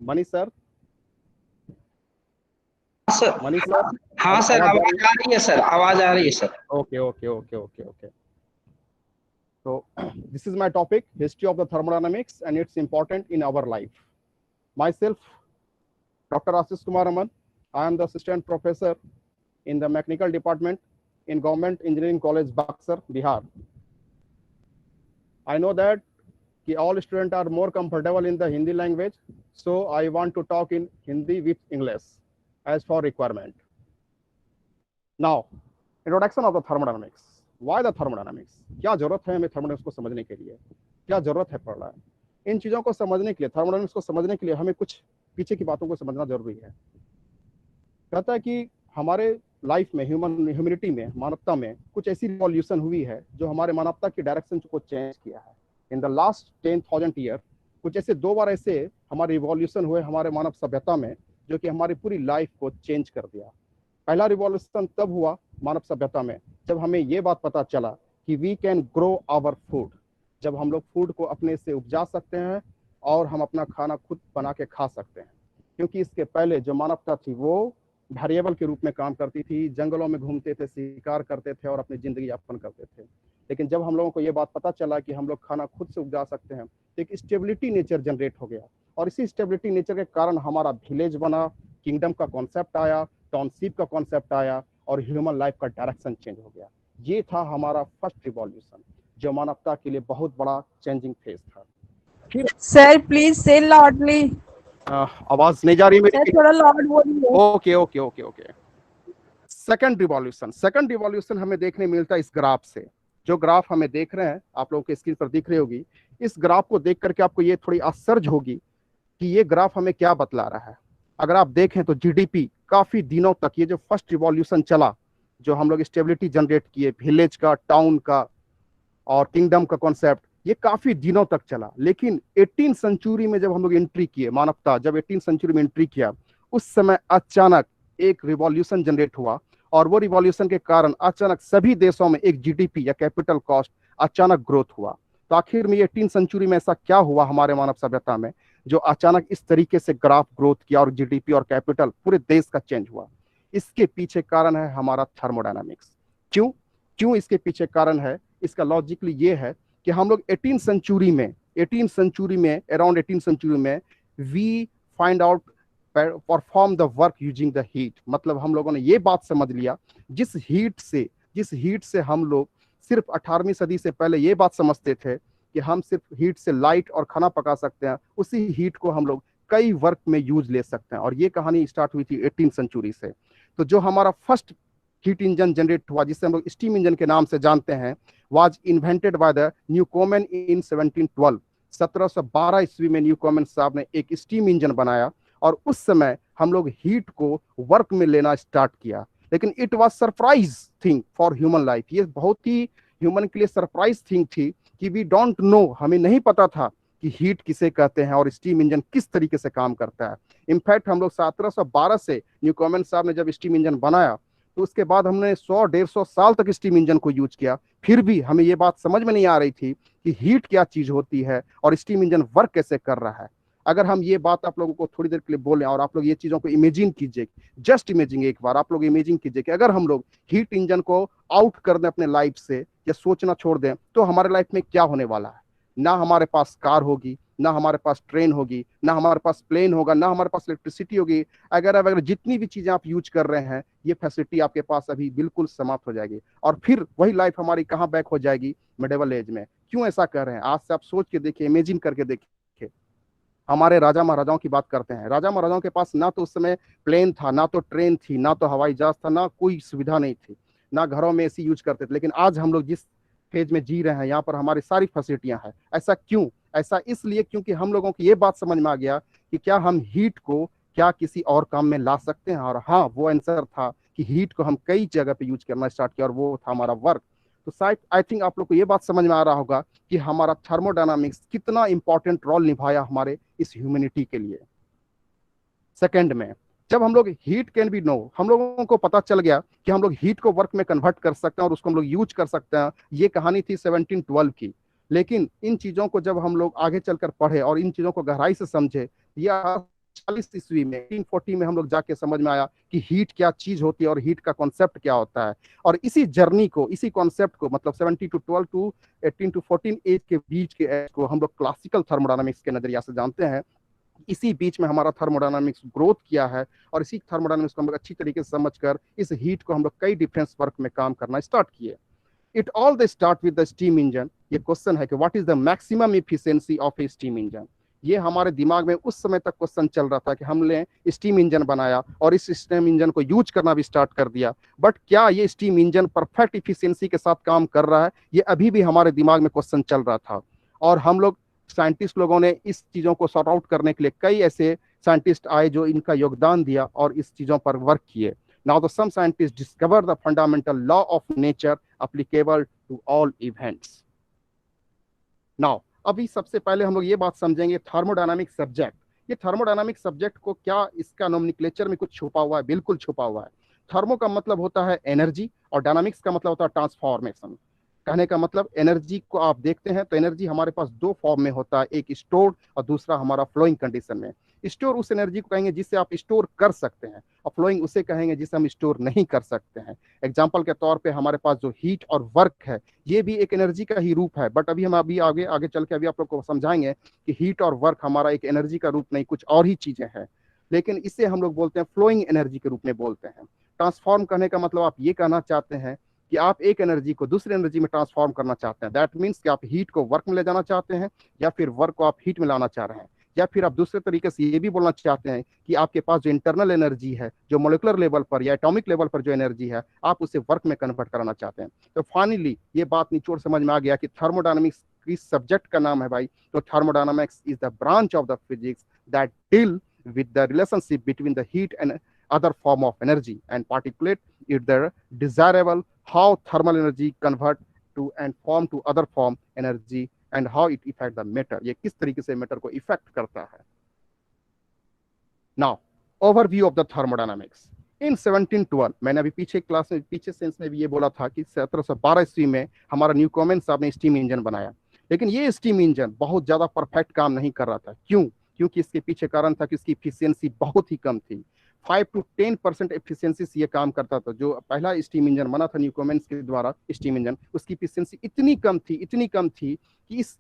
Manish sir, sir Manish sir, हाँ sir, आवाज आ आवाज रही आ रही है सर, आवाज आ रही है सर। है? Okay okay okay okay okay. So this is my topic, history of the thermodynamics and its important in our life. Myself, Dr. Ashish Kumar Raman. I am the assistant professor in the mechanical department in Government Engineering College, Buxar, Bihar. I know that all students are more comfortable in the Hindi language, so I want to talk in Hindi with English as for requirement. Now, introduction of the thermodynamics. Why the thermodynamics? क्या जरूरत है हमें thermodynamics को समझने के लिए? क्या जरूरत है पड़ रहा है? इन चीजों को समझने के लिए, थर्मोडायनामिक्स को समझने के लिए हमें कुछ पीछे की बातों को समझना जरूरी है। कहता है कि हमारे लाइफ में, ह्यूमैनिटी में, मानवता में कुछ ऐसी रिवॉल्यूशन हुई है जो हमारे मानवता की डायरेक्शन को चेंज किया है। इन द लास्ट 10,000 ईयर कुछ ऐसे दो बार ऐसे हमारे रिवॉल्यूशन हुए हमारे मानव सभ्यता में जो कि हमारी पूरी लाइफ को चेंज कर दिया। पहला रिवॉल्यूशन तब हुआ मानव सभ्यता में जब हमें ये बात पता चला कि we can grow our food, जब हम लोग फूड को अपने से उपजा सकते हैं और हम अपना खाना खुद बना के खा सकते हैं। क्योंकि इसके पहले जो मानवता थी वो वेरिएबल के रूप में काम करती थी, जंगलों में घूमते थे, शिकार करते थे और अपनी जिंदगी यापन करते थे। लेकिन जब हम लोगों को ये बात पता चला कि हम लोग खाना खुद से उपजा सकते हैं तो एक स्टेबिलिटी नेचर जनरेट हो गया और इसी स्टेबिलिटी नेचर के कारण हमारा विलेज बना, किंगडम का कॉन्सेप्ट आया, टाउनशिप का कॉन्सेप्ट आया और ह्यूमन लाइफ का डायरेक्शन चेंज हो गया। ये था हमारा फर्स्ट रिवॉल्यूशन जो मानवता के लिए बहुत बड़ा चेंजिंग फेज था। फिर सर प्लीज से लाउडली। आवाज नहीं जा रही मेरी? सर थोड़ा लाउड बोलिए। Okay okay okay okay. Second revolution हमें देखने मिलता है इस ग्राफ से। जो ग्राफ हमें देख रहे हैं, आप लोगों के स्क्रीन पर दिख रही होगी, इस ग्राफ को देख करके आपको ये थोड़ी आश्चर्य होगी कि ये ग्राफ हमें क्या बतला रहा है। अगर आप देखें तो जीडीपी काफी दिनों तक, ये जो फर्स्ट रिवॉल्यूशन चला, जो हम लोग स्टेबिलिटी जनरेट किए, विलेज का, टाउन का और किंगडम का कॉन्सेप्ट, ये काफी दिनों तक चला। लेकिन 18 सेंचुरी में जब हम लोग एंट्री किए, मानवता जब 18 सेंचुरी में एंट्री किया, उस समय अचानक एक रिवॉल्यूशन जनरेट हुआ और वो रिवॉल्यूशन के कारण अचानक सभी देशों में एक जीडीपी या कैपिटल कॉस्ट अचानक ग्रोथ हुआ। तो आखिर में 18 सेंचुरी में ऐसा क्या हुआ हमारे मानव सभ्यता में जो अचानक इस तरीके से ग्राफ ग्रोथ किया और जीडीपी और कैपिटल पूरे देश का चेंज हुआ? इसके पीछे कारण है हमारा थर्मोडायनामिक्स। क्यों इसके पीछे कारण है? इसका लॉजिकली ये है कि हम लोग 18 सेंचुरी में अराउंड 18 सेंचुरी में we find out perform the work using the heat. मतलब हम लोगों ने ये बात समझ लिया, जिस हीट से हम लोग सिर्फ 18वीं सदी से पहले ये बात समझते थे कि हम सिर्फ हीट से लाइट और खाना पका सकते हैं, उसी हीट को हम लोग कई वर्क में यूज ले सकते हैं। और ये कहानी स्टार्ट हुई थी 18 सेंचुरी से। तो जो हमारा फर्स्ट हीट इंजन जनरेट हुआ, जिसे हम लोग स्टीम इंजन के नाम से जानते हैं, वाज इन्वेंटेड बाय द न्यूकोमेन इन 1712। 1712 ईस्वी में न्यूकोमेन साहब ने एक स्टीम इंजन बनाया और उस समय हम लोग हीट को वर्क में लेना स्टार्ट किया। लेकिन it was surprise thing for human life. ये बहुत ही ह्यूमन के लिए सरप्राइज थिंग थी कि वी डोंट नो, हमें नहीं पता था कि हीट किसे कहते हैं और स्टीम इंजन किस तरीके से काम करता है। इनफैक्ट हम लोग 1712 से न्यूकोमेन साहब ने जब स्टीम इंजन बनाया तो उसके बाद हमने 100-150 साल तक स्टीम इंजन को यूज किया, फिर भी हमें ये बात समझ में नहीं आ रही थी कि हीट क्या चीज होती है और स्टीम इंजन वर्क कैसे कर रहा है। अगर हम ये बात आप लोगों को थोड़ी देर के लिए बोलें और आप लोग ये चीजों को इमेजिन कीजिए, जस्ट इमेजिन, एक बार आप लोग इमेजिन कीजिए कि अगर हम लोग हीट इंजन को आउट कर दें अपने लाइफ से या सोचना छोड़ दें तो हमारे लाइफ में क्या होने वाला है। ना हमारे पास कार होगी, ना हमारे पास ट्रेन होगी, ना हमारे पास प्लेन होगा, ना हमारे पास इलेक्ट्रिसिटी होगी। अगर जितनी भी चीजें आप यूज कर रहे हैं, ये फैसिलिटी आपके पास अभी बिल्कुल समाप्त हो जाएगी और फिर वही लाइफ हमारी कहाँ बैक हो जाएगी? मिडिवल एज में। क्यों ऐसा कर रहे हैं? आज से आप सोच के देखिए, इमेजिन करके देखिए। हमारे राजा महाराजाओं की बात करते हैं। राजा महाराजाओं के पास ना तो उस समय प्लेन था, ना तो ट्रेन थी, ना तो हवाई जहाज था, ना कोई सुविधा नहीं थी, ना घरों में एसी यूज करते थे। लेकिन आज हम लोग जिस फेज में जी रहे हैं, यहाँ पर हमारी सारी फैसिलिटियां हैं। ऐसा क्यों? ऐसा इसलिए क्योंकि हम लोगों को ये बात समझ में आ गया कि क्या हम हीट को क्या किसी और काम में ला सकते हैं। और हाँ, वो आंसर था कि हीट को हम कई जगह पे यूज करना स्टार्ट किया और वो था हमारा वर्क। तो शायद आई थिंक आप लोग को ये बात समझ में आ रहा होगा कि हमारा थर्मोडायनामिक्स कितना इंपॉर्टेंट रोल निभाया हमारे इस ह्यूमैनिटी के लिए। सेकंड में जब हम लोग हीट कैन बी नो, हम लोगों को पता चल गया कि हम लोग हीट को वर्क में कन्वर्ट कर सकते हैं और उसको हम लोग यूज कर सकते हैं। ये कहानी थी 1712 की। लेकिन इन चीजों को जब हम लोग आगे चलकर पढ़े और इन चीजों को गहराई से समझे, यह 1940 ईस्वी में 1840 में हम लोग जाके समझ में आया कि हीट क्या चीज होती है और हीट का कॉन्सेप्ट क्या होता है। और इसी जर्नी को, इसी कॉन्सेप्ट को, मतलब 70 to 12 to 18 to 14 एज के बीच के एज को हम लोग क्लासिकल थर्मोडायनामिक्स के नजरिया से जानते हैं। इसी बीच में हमारा थर्मोडायनामिक्स ग्रोथ किया है और इसी थर्मोडायनामिक्स को हम लोग अच्छी तरीके से समझकर इस हीट को हम लोग कई डिफरेंस वर्क में काम करना स्टार्ट किए। It all they start with the steam engine. ये क्वेश्चन है कि what is the maximum efficiency of A steam engine. ये हमारे दिमाग में उस समय तक क्वेश्चन चल रहा था कि हमने स्टीम इंजन बनाया और इस स्टीम इंजन को यूज करना भी स्टार्ट कर दिया, बट क्या ये स्टीम इंजन परफेक्ट इफिशिएंसी के साथ काम कर रहा है, ये अभी भी हमारे दिमाग में क्वेश्चन चल रहा था। और हम लोग साइंटिस्ट लोगों ने इस चीज़ों को सॉर्ट आउट करने के लिए कई ऐसे साइंटिस्ट आए जो इनका योगदान दिया और इस चीज़ों पर वर्क किए। Now the some scientist discover the fundamental law of nature applicable to all events. Now अभी सबसे पहले हम लोग ये बात समझेंगे थर्मोडायनामिक सब्जेक्ट। ये थर्मोडायनामिक सब्जेक्ट को क्या इसका नोमेनक्लेचर में कुछ छुपा हुआ है? बिल्कुल छुपा हुआ है। थर्मो का मतलब होता है एनर्जी और डायनामिक्स का मतलब होता है ट्रांसफॉर्मेशन। कहने का मतलब एनर्जी को आप देखते हैं तो एनर्जी हमारे पास दो फॉर्म में होता है, एक स्टोर और दूसरा हमारा फ्लोइंग कंडीशन में। स्टोर उस एनर्जी को कहेंगे जिसे आप स्टोर कर सकते हैं और फ्लोइंग उसे कहेंगे जिसे हम स्टोर नहीं कर सकते हैं। एग्जाम्पल के तौर पे हमारे पास जो हीट और वर्क है ये भी एक एनर्जी का ही रूप है, बट अभी हम अभी आगे आगे चल के अभी आप लोग को समझाएंगे कि हीट और वर्क हमारा एक एनर्जी का रूप नहीं, कुछ और ही चीजें हैं, लेकिन इसे हम लोग बोलते हैं फ्लोइंग एनर्जी के रूप में बोलते हैं। ट्रांसफॉर्म करने का मतलब आप ये कहना चाहते हैं कि आप एक एनर्जी को दूसरी एनर्जी में ट्रांसफॉर्म करना चाहते हैं। दैट मीन्स कि आप हीट को वर्क में ले जाना चाहते हैं या फिर वर्क को आप हीट में लाना चाह रहे हैं, या फिर आप दूसरे तरीके से ये भी बोलना चाहते हैं कि आपके पास जो इंटरनल एनर्जी है, जो मोलिकुलर लेवल पर या एटॉमिक लेवल पर जो एनर्जी है, आप उसे वर्क में कन्वर्ट कराना चाहते हैं। तो फाइनली ये बात निचोड़ समझ में आ गया कि थर्मोडायनामिक्स किस सब्जेक्ट का नाम है भाई? तो thermodynamics is the branch of the physics that deal with the relationship between the heat and other form of energy and particulate it the desirable how thermal energy convert to and form to other form energy and how it affect the matter। ये किस तरीके से matter को effect करता है। now overview of the thermodynamics in 1712। मैंने अभी पीछे क्लास में पीछे सेंस में भी ये बोला था कि 1712 ईस्वी में हमारा न्यूकोमेन साहब ने स्टीम इंजन बनाया, लेकिन ये स्टीम इंजन बहुत ज्यादा परफेक्ट काम नहीं कर रहा था। क्यों? क्योंकि इसके पीछे कारण था कि इसकी इफिशियंसी बहुत ही कम थी। 5 to 10% एफिशिएंसी से ये काम करता था। जो पहला स्टीम इंजन बना था न्यूकोमेंस के द्वारा स्टीम इंजन, उसकी इफिशियंसी इतनी कम थी कि इस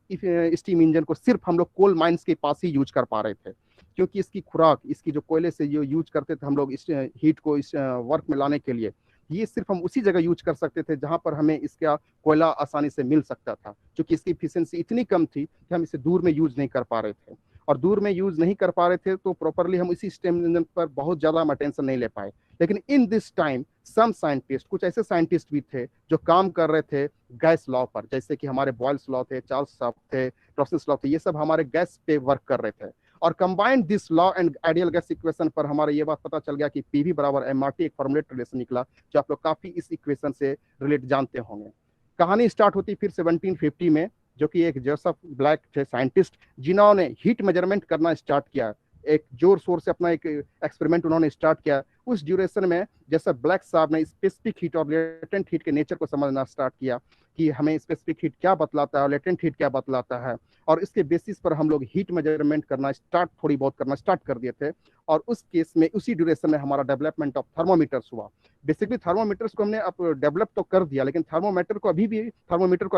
स्टीम इंजन को सिर्फ हम लोग कोल माइंस के पास ही यूज कर पा रहे थे, क्योंकि इसकी खुराक, इसकी जो कोयले से जो यूज करते थे हम लोग इस हीट को इस वर्क में लाने के लिए, ये सिर्फ हम उसी जगह यूज कर सकते थे जहां पर हमें इसका कोयला आसानी से मिल सकता था, क्योंकि इसकी इफिशियंसी इतनी कम थी कि हम इसे दूर में यूज नहीं कर पा रहे थे। और दूर में यूज नहीं कर पा रहे थे तो प्रॉपरली हम इसी स्टीम इंजन पर बहुत ज्यादा हम अटेंशन नहीं ले पाए। लेकिन in this time some scientist, कुछ ऐसे साइंटिस्ट भी थे जो काम कर रहे थे गैस लॉ पर, जैसे कि हमारे बॉयल्स लॉ थे, चार्ल्स साहब थे, प्रोसेस लॉ थे, ये सब हमारे गैस पे वर्क कर रहे थे। और combined this law and ideal gas equation पर हमारे ये बात पता चल गया कि पीवी बराबर एमआरटी एक फॉर्मुलेट रिलेशन निकला, जो आप लोग काफी इस इक्वेशन से रिलेट जानते होंगे। कहानी स्टार्ट होती फिर 1750 में, जो कि एक जोसेफ ब्लैक थे साइंटिस्ट, जिन्होंने हीट मेजरमेंट करना स्टार्ट किया। एक जोर शोर से अपना एक एक्सपेरिमेंट उन्होंने स्टार्ट किया। उस ड्यूरेशन में जैसे ब्लैक साहब ने स्पेसिफिक हीट और लेटेंट हीट के नेचर को समझना स्टार्ट किया कि हमें स्पेसिफिक हीट क्या बतलाता है और लेटेंट हीट क्या बतलाता है, और इसके बेसिस पर हम लोग हीट मेजरमेंट करना थोड़ी बहुत करना स्टार्ट कर दिए थे। और उस केस में उसी ड्यूरेशन में हमारा डेवलपमेंट ऑफ थर्मोमीटर्स हुआ। बेसिकली थर्मोमीटर्स को हमने अब डेवलप तो कर दिया, लेकिन थर्मोमीटर को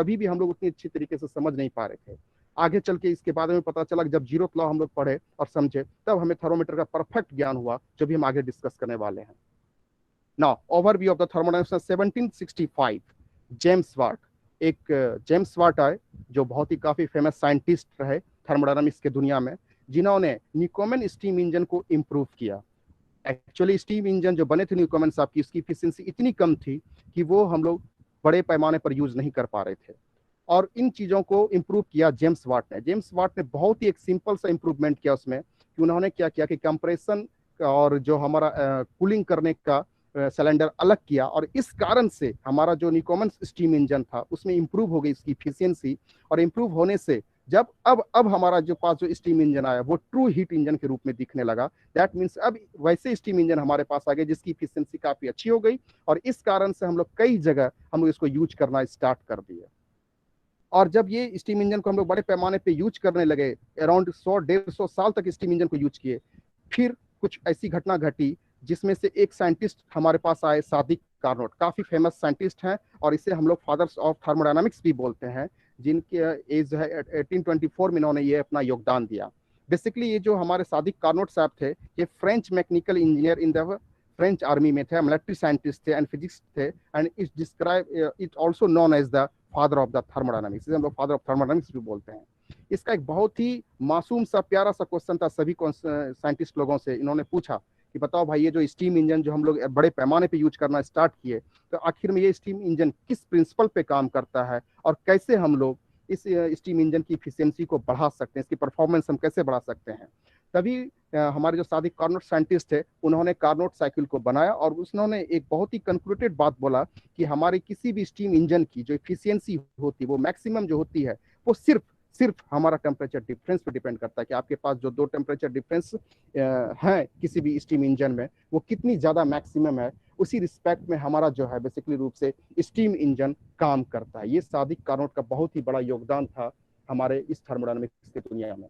अभी भी हम लोग उतनी अच्छी तरीके से समझ नहीं पा रहे थे। आगे चल के इसके बारे में पता चला कि जब जीरो लॉ हम लोग पढ़े और समझे, तब हमें थर्मोमीटर का परफेक्ट ज्ञान हुआ, जो भी हम आगे डिस्कस करने वाले हैं। Now overview of the thermodynamics. 1765 James Watt, एक जेम्स वाट आए जो बहुत ही काफी फेमस साइंटिस्ट रहे थर्मोडायनामिक्स के दुनिया में, जिन्होंने न्यूकोमेन स्टीम इंजन को इम्प्रूव किया। एक्चुअली स्टीम इंजन जो बने थे न्यूकोमेन साहब की, उसकी एफिशिएंसी इतनी कम थी कि वो हम लोग बड़े पैमाने पर यूज नहीं कर पा रहे थे, और इन चीज़ों को इम्प्रूव किया जेम्स वाट ने। जेम्स वाट ने बहुत ही एक सिंपल सा इम्प्रूवमेंट किया उसमें, कि उन्होंने क्या किया कि कंप्रेशन और जो हमारा कूलिंग करने का सिलेंडर अलग किया, और इस कारण से हमारा जो न्यूकोमेन स्टीम इंजन था उसमें इम्प्रूव हो गई इसकी इफिशियंसी। और इम्प्रूव होने से जब अब हमारा जो पास जो स्टीम इंजन आया वो ट्रू हीट इंजन के रूप में दिखने लगा। दैट मीन्स अब वैसे स्टीम इंजन हमारे पास आ गए जिसकी इफिशियंसी काफी अच्छी हो गई, और इस कारण से हम लोग कई जगह हम लोग इसको यूज करना स्टार्ट कर दिए। और जब ये स्टीम इंजन को हम लोग बड़े पैमाने पे यूज करने लगे, अराउंड 100-150 साल तक स्टीम इंजन को यूज किए, फिर कुछ ऐसी घटना घटी जिसमें से एक साइंटिस्ट हमारे पास आए, सादिक कार्नोट, काफी फेमस साइंटिस्ट हैं और इसे हम लोग फादर्स ऑफ थर्मोडायनामिक्स भी बोलते हैं, जिनके एज है 1824 में इन्होंने ये अपना योगदान दिया। बेसिकली ये जो हमारे सादिक कार्नोट साहब थे, ये French mechanical engineer in the French army में थे, मिलिट्री साइंटिस्ट थे एंड फिजिक्स थे, and it describe it also known as the father of the thermodynamics, इसे हम लोग फादर ऑफ थर्मोडायनामिक्स भी बोलते हैं। इसका एक बहुत ही मासूम सा प्यारा सा क्वेश्चन था सभी साइंटिस्ट लोगों से। इन्होंने पूछा कि बताओ भाई, ये जो स्टीम इंजन जो हम लोग बड़े पैमाने पे यूज करना स्टार्ट किए, तो आखिर में ये स्टीम इंजन किस प्रिंसिपल पे काम करता है और कैसे हम लोग इस स्टीम इंजन की इफिशियंसी को बढ़ा सकते हैं, इसकी परफॉर्मेंस हम कैसे बढ़ा सकते हैं। तभी हमारे जो सादिक कार्नोट साइंटिस्ट थे, उन्होंने कार्नोट साइकिल को बनाया और उन्होंने एक बहुत ही कंक्लूडेड बात बोला कि हमारे किसी भी स्टीम इंजन की जो इफिशियंसी होती है, वो मैक्सिमम जो होती है, वो सिर्फ हमारा टेम्परेचर डिफरेंस पे डिपेंड करता है कि आपके पास जो दो टेम्परेचर डिफरेंस है किसी भी स्टीम इंजन में, वो कितनी ज़्यादा मैक्सिमम है, उसी रिस्पेक्ट में हमारा जो है बेसिकली रूप से स्टीम इंजन काम करता है। ये सादिक कार्नोट का बहुत ही बड़ा योगदान था हमारे इस थर्मोडायनामिक्स की दुनिया में।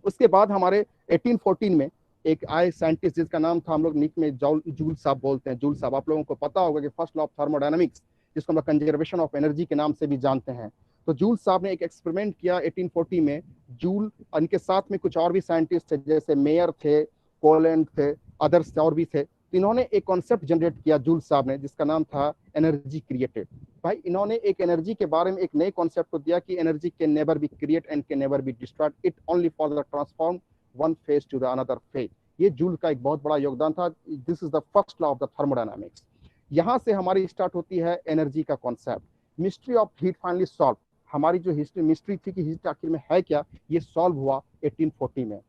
उसके बाद हमारे 1814 में एक आए साइंटिस्ट जिसका नाम था, हम लोग निक में जूल साहब बोलते हैं। जूल साहब, आप लोगों को पता होगा कि फर्स्ट लॉ ऑफ थर्मोडायनामिक्स, जिसको हम लोग कंजर्वेशन ऑफ एनर्जी के नाम से भी जानते हैं। तो जूल साहब ने एक एक्सपेरिमेंट किया 1840 में। जूल, उनके साथ में कुछ और भी साइंटिस्ट थे, जैसे मेयर थे, कोलैंड थे, अदर्स और भी थे। तो इन्होंने एक कॉन्सेप्ट जनरेट किया जूल साहब ने, जिसका नाम था एनर्जी क्रिएटेड। भाई, इन्होंने एक एनर्जी के बारे में एक नए कॉन्सेप्ट को दिया कि energy can never be create and can never be destroyed, it only for the transform one phase two the another phase. ये जूल का एक बहुत बड़ा योगदान था। This is the first law of the thermodynamics. यहाँ से हमारी स्टार्ट होती है एनर्जी का concept. Mystery of heat finally solve. हमारी जो हिस्ट्री मिस्ट्री थी कि हीट आखिर में है क्या, ये सॉल्व हुआ 1840 में।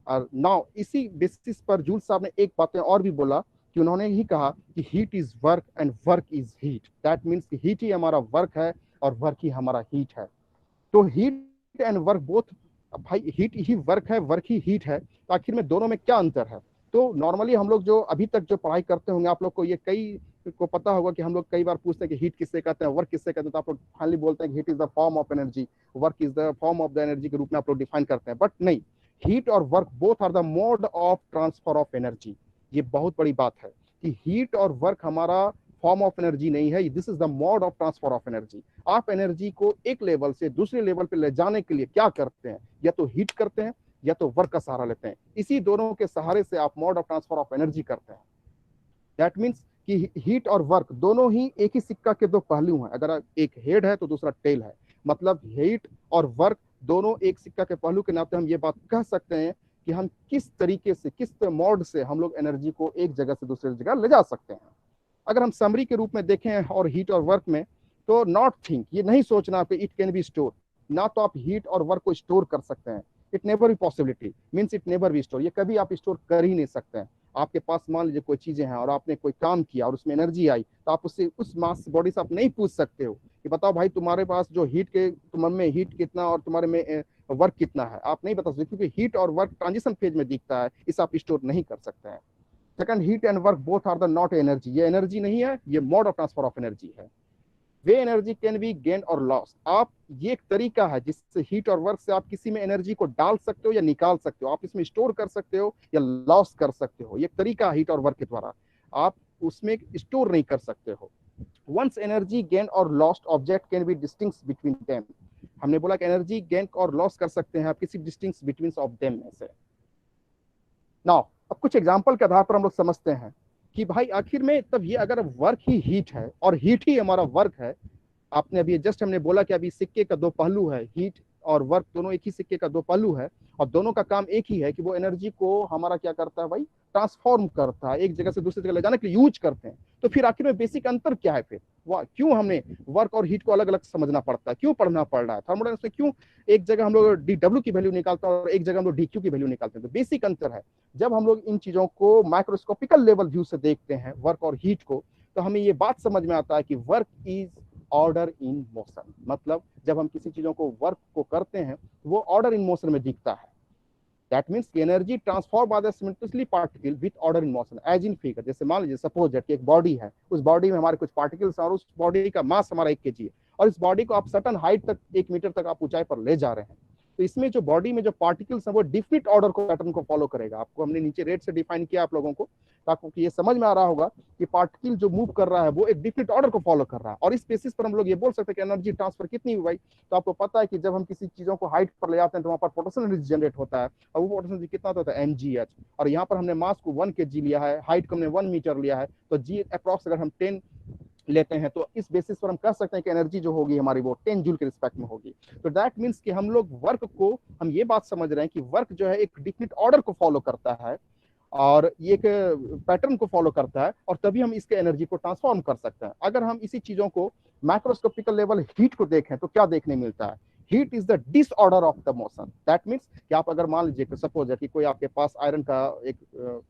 और नाउ इसी बेसिस पर जूल साहब ने एक बातें और भी बोला कि उन्होंने ही कहा कि heat is work and work is heat. That means कि हीट ही हमारा वर्क है और वर्क ही हमारा हीट है। तो हीट एंड वर्क बोथ, भाई हीट ही वर्क है, वर्क ही हीट है, तो आखिर में दोनों में क्या अंतर है। तो नॉर्मली हम लोग जो अभी तक जो पढ़ाई करते होंगे, आप लोग को ये कई को पता होगा कि हम लोग कई बार पूछते हैं कि हीट किससे कहते हैं, वर्क किससे कहते हैं, तो आप लोग फाइनली बोलते हैं कि heat is the form of energy, work is the form of the energy के रूप में आप लोग डिफाइन करते हैं। बट नहीं, हीट और work both are the mode of transfer of energy. ये बहुत बड़ी बात है कि हीट और वर्क हमारा फॉर्म ऑफ एनर्जी नहीं है, this is the mode of transfer of energy. आप एनर्जी को एक लेवल से दूसरे लेवल पे ले जाने के लिए क्या करते हैं, या तो हीट करते हैं या तो वर्क का सहारा लेते हैं। इसी दोनों के सहारे से आप mode of transfer of energy करते हैं। दैट मीन्स कि हीट और वर्क दोनों ही एक ही सिक्का के दो पहलू हैं। अगर एक हेड है तो दूसरा टेल है, मतलब हीट और वर्क दोनों एक सिक्का के पहलू के नाते हम ये बात कह सकते हैं कि हम किस तरीके से, किस मोड से हम लोग एनर्जी को एक जगह से दूसरी जगह ले जा सकते हैं। अगर हम समरी के रूप में देखें और हीट और वर्क में, तो नॉट थिंक, ये नहीं सोचना कि इट कैन बी स्टोर। ना तो आप हीट और वर्क को स्टोर कर सकते हैं, it never be possibility, means it never be store. ये कभी आप स्टोर कर ही नहीं सकते हैं। आपके पास मान लीजिए कोई चीजें हैं और आपने कोई काम किया और उसमें एनर्जी आई, तो आप उससे उस मास बॉडी से आप नहीं पूछ सकते हो कि बताओ भाई तुम्हारे पास जो हीट के, तुम्हारे में हीट कितना और तुम्हारे में वर्क कितना है, आप नहीं बता सकते, क्योंकि हीट और वर्क ट्रांजिशन फेज में दिखता है, इसे आप स्टोर नहीं कर सकते हैं। Second, heat and work both are the not energy. ये एनर्जी नहीं है, ये mode of transfer of energy है। वे एनर्जी कैन बी गेन और लॉस। आप, ये एक तरीका है जिससे हीट और वर्क से आप किसी में एनर्जी को डाल सकते हो या निकाल सकते हो, आप इसमें स्टोर कर सकते हो या लॉस कर सकते हो। ये तरीका हीट और वर्क के द्वारा, आप उसमें स्टोर नहीं कर सकते हो। वंस एनर्जी गेन और lost, object can be distinct between them. हमने बोला कि एनर्जी गेन और लॉस कर सकते हैं आप किसी डिस्टिंक्ट बिटवीन ऑफ देम में से। नाउ अब कुछ एग्जांपल के आधार पर हम लोग समझते हैं कि भाई आखिर में तब ये अगर वर्क ही हीट है और हीट ही हमारा वर्क है, आपने अभी जस्ट हमने बोला कि अभी सिक्के का दो पहलू है, हीट और वर्क दोनों एक ही सिक्के का दो पहलू है, और दोनों का काम एक ही है कि वो एनर्जी को हमारा क्या करता है भाई, ट्रांसफॉर्म करता है, एक जगह से दूसरी जगह ले जाने के लिए यूज करते हैं। तो फिर आखिर में बेसिक अंतर क्या है फिर, क्यों हमने वर्क और हीट को अलग अलग समझना पड़ता है, क्यों पढ़ना पड़ रहा है थर्मोडायनामिक्स में, क्यों एक जगह हम लोग डी की वैल्यू निकालते हैं और एक जगह हम लोग डी की वैल्यू निकालते हैं। तो बेसिक अंतर है, जब हम लोग इन चीजों को माइक्रोस्कोपिकल लेवल व्यू से देखते हैं वर्क और हीट को, तो हमें ये बात समझ में आता है कि work is order in motion. मतलब जब हम किसी चीजों को वर्क को करते हैं, वो ऑर्डर इन मोशन में दिखता है। That means energy transform by the symmetrically particle with order in motion, as in figure. जैसे मान लीजिए सपोज दैट एक बॉडी है, उस बॉडी में हमारे कुछ पार्टिकल्स हैं और उस बॉडी का मास हमारा 1 kg है, और इस बॉडी को आप सर्टन हाइट तक 1 मीटर तक आप ऊंचाई पर ले जा रहे हैं। तो इसमें जो बॉडी में जो पार्टिकल्स है वो डिफिनिट ऑर्डर को पैटर्न को फॉलो करेगा। आपको हमने नीचे रेड से डिफाइन किया आप लोगों को, ताकि ये समझ में आ रहा होगा कि पार्टिकल जो मूव कर रहा है वो एक डिफिनिट ऑर्डर को फॉलो कर रहा है। और इस बेसिस पर हम लोग ये बोल सकते हैं कि एनर्जी ट्रांसफर कितनी हुई भाई। तो आपको पता है कि जब हम किसी चीजों को हाइट पर ले जाते हैं तो वहां पर पोटेंशियल एनर्जी जनरेट होता है, और वो पोटेंशियल एनर्जी कितना होता है mgh। और यहाँ पर हमने मास को 1 kg लिया है, हाइट को हमने 1 मीटर लिया है, तो जी अप्रॉक्स अगर हम 10 लेते हैं तो इस बेसिस पर हम कह सकते हैं कि एनर्जी जो होगी हमारी वो 10 जूल के रिस्पेक्ट में होगी। तो दैट मीन्स कि हम लोग वर्क को, हम ये बात समझ रहे हैं कि वर्क जो है एक डिफिनिट ऑर्डर को फॉलो करता है और ये एक पैटर्न को फॉलो करता है, और तभी हम इसके एनर्जी को ट्रांसफॉर्म कर सकते हैं। अगर हम इसी चीजों को मैक्रोस्कोपिकल लेवल हीट को देखें तो क्या देखने मिलता है? Heat is the disorder of the motion. That means कि आप अगर मान लीजिए सपोज है कि कोई आपके पास आयरन का एक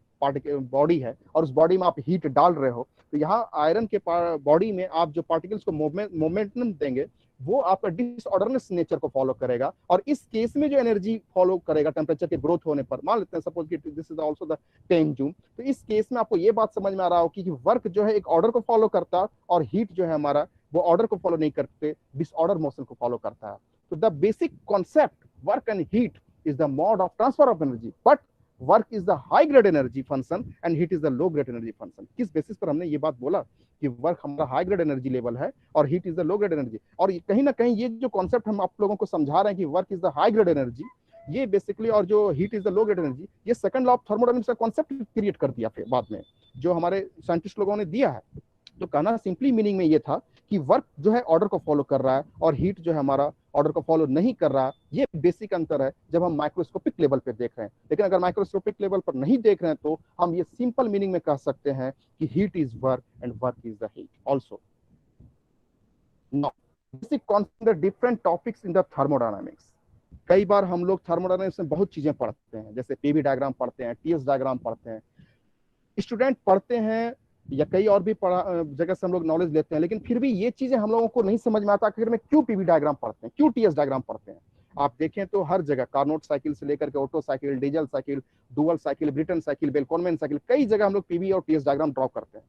बॉडी है और उस बॉडी में आप हीट डाल रहे हो, तो यहाँ आयरन के बॉडी में आप जो पार्टिकल्स को मोमेंटम देंगे वो आपका डिसऑर्डरनेस नेचर को फॉलो करेगा। और इस केस में जो एनर्जी फॉलो करेगा टेम्परेचर के ग्रोथ होने पर, मान लेते हैं सपोज कि this is also the 10 joule, तो इस केस में आपको ये बात समझ में आ रहा हो कि वर्क जो है एक ऑर्डर को फॉलो करता है और हीट जो है हमारा वो ऑर्डर को फॉलो नहीं करते, डिसऑर्डर मोशन को फॉलो करता है। तो the basic concept work and heat is the mode of transfer of energy, but work is the high grade energy function and heat is the low grade energy function. किस basis पर हमने ये बात बोला कि वर्क हमारा high grade energy level है और heat is the low grade energy? और कहीं ना कहीं ये जो कॉन्सेप्ट हम आप लोगों को समझा रहे हैं कि work is the high grade energy, ये बेसिकली, और जो heat is the low grade energy, ये सेकंड लॉ ऑफ थर्मोडायनामिक्स का कॉन्सेप्ट क्रिएट कर दिया फिर बाद में जो हमारे साइंटिस्ट लोगों ने दिया है। तो कहना सिंपली मीनिंग में ये था कि वर्क जो है ऑर्डर को फॉलो कर रहा है और हीट जो है हमारा ऑर्डर को फॉलो नहीं कर रहा है। ये बेसिक अंतर है जब हम माइक्रोस्कोपिक लेवल पे देख रहे हैं। लेकिन अगर माइक्रोस्कोपिक लेवल पर नहीं देख रहे हैं तो हम ये सिंपल मीनिंग में कह सकते हैं कि heat is work and work is the heat also. Now basic concept different topics in the thermodynamics. कई बार हम लोग थर्मोडायनामिक्स में बहुत चीजें पढ़ते हैं, जैसे पीवी डायग्राम पढ़ते हैं, टीएस डायग्राम पढ़ते हैं, स्टूडेंट पढ़ते हैं या कई और भी जगह से हम लोग नॉलेज लेते हैं, लेकिन फिर भी ये चीजें हम लोगों को नहीं समझ में आता आखिर में क्यों पीवी डायग्राम पढ़ते हैं, क्यों टीएस डायग्राम पढ़ते हैं। आप देखें तो हर जगह कार्नोट साइकिल से लेकर के auto cycle, diesel cycle, dual cycle, Brayton cycle, बेलकॉनमैन साइकिल, कई जगह हम लोग पीवी और टीएस डायग्राम ड्रॉ करते हैं।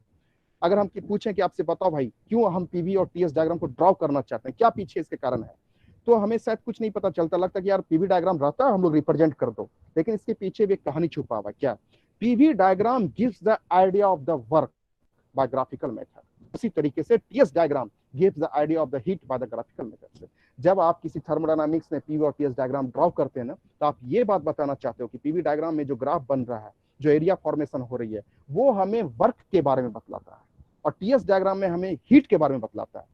अगर हम पूछें कि आपसे बताओ भाई क्यों हम पीवी और टीएस डायग्राम को ड्रॉ करना चाहते हैं, क्या पीछे इसके कारण है, तो हमें शायद कुछ नहीं पता चलता, लगता कि यार पीवी डायग्राम रहता है हम लोग रिप्रेजेंट कर दो, लेकिन इसके पीछे भी एक कहानी छुपा हुआ है। क्या? PV diagram gives the idea of the work by graphical method, उसी तरीके से TS diagram gives the idea of the heat by the graphical method से। जब आप किसी थर्मोडायनामिक्स में पीवी और टीएस डायग्राम ड्रॉ करते हैं ना, तो आप ये बात बताना चाहते हो कि पीवी डायग्राम में जो ग्राफ बन रहा है, जो एरिया फॉर्मेशन हो रही है, वो हमें वर्क के बारे में बतलाता है, और टीएस डायग्राम में हमें हीट के बारे में बतलाता है।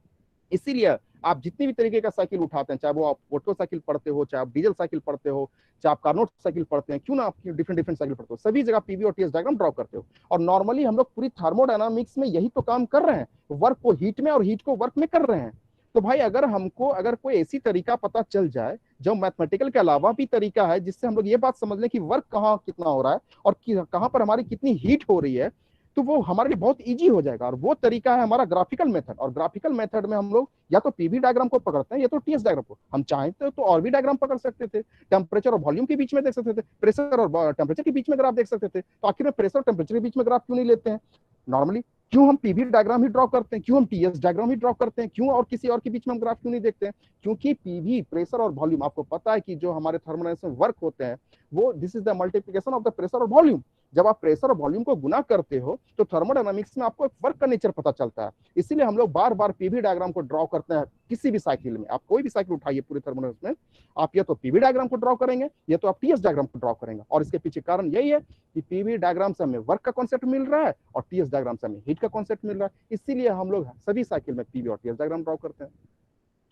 इसीलिए आप जितनी भी तरीके का साइकिल उठाते हैं, चाहे वो आप ऑटो साइकिल पढ़ते हो, चाहे आप डीजल साइकिल पढ़ते हो, चाहे आप कार्नोट साइकिल पढ़ते हैं, क्यों ना आप डिफरेंट साइकिल पढ़ते हो, सभी जगह पीवी और टीएस डायग्राम ड्रॉ करते हो। और नॉर्मली हम लोग पूरी थर्मोडायनामिक्स में यही तो काम कर रहे हैं, वर्क को हीट में और हीट को वर्क में कर रहे हैं। तो भाई अगर कोई ऐसी तरीका पता चल जाए जो मैथमेटिकल के अलावा भी तरीका है, जिससे हम लोग ये बात समझ लें कि वर्क कहाँ कितना हो रहा है और कहाँ पर हमारी कितनी हीट हो रही है, तो वो हमारे लिए बहुत इजी हो जाएगा। और वो तरीका है हमारा ग्राफिकल मेथड। और ग्राफिकल मेथड में हम लोग या तो पीवी डायग्राम को पकड़ते हैं या तो टीएस डायग्राम को। हम चाहते तो और भी डायग्राम पकड़ सकते थे, टेम्परेचर और वॉल्यूम के बीच में देख सकते थे, प्रेशर और टेम्परेचर के बीच में ग्राफ देख सकते थे। तो आखिर में प्रेशर और टेम्परेचर के बीच में ग्राफ क्यों नहीं लेते हैं? नॉर्मली क्यों हम पीवी डायग्राम ही ड्रॉ करते हैं, क्यों हम टीएस डायग्राम ही ड्रॉ करते हैं, क्यों और किसी और के बीच में हम ग्राफ क्यों नहीं देखते हैं? क्योंकि पीवी, प्रेशर और वॉल्यूम, आपको पता है कि जो हमारे थर्मोडायनामिक्स में वर्क होते हैं वो this is the multiplication of the pressure और वॉल्यूम। जब आप प्रेशर और वॉल्यूम को गुना करते हो तो थर्मोडायनामिक्स में आपको वर्क का नेचर पता चलता है। इसीलिए हम लोग बार बार पीवी डायग्राम को ड्रॉ करते हैं। किसी भी साइकिल में आप कोई भी साइकिल उठाइए पूरे थर्मोडायनामिक्स में, आप या तो पीवी डायग्राम को ड्रॉ करेंगे या तो आप टीएस डायग्राम को ड्रॉ करेंगे। और इसके पीछे कारण यही है कि पीवी डायग्राम से हमें वर्क का कॉन्सेप्ट मिल रहा है और टीएस डायग्राम से हमें हीट का कॉन्सेप्ट मिल रहा है। इसीलिए हम लोग सभी साइकिल में पीवी और टीएस डायग्राम ड्रॉ करते हैं।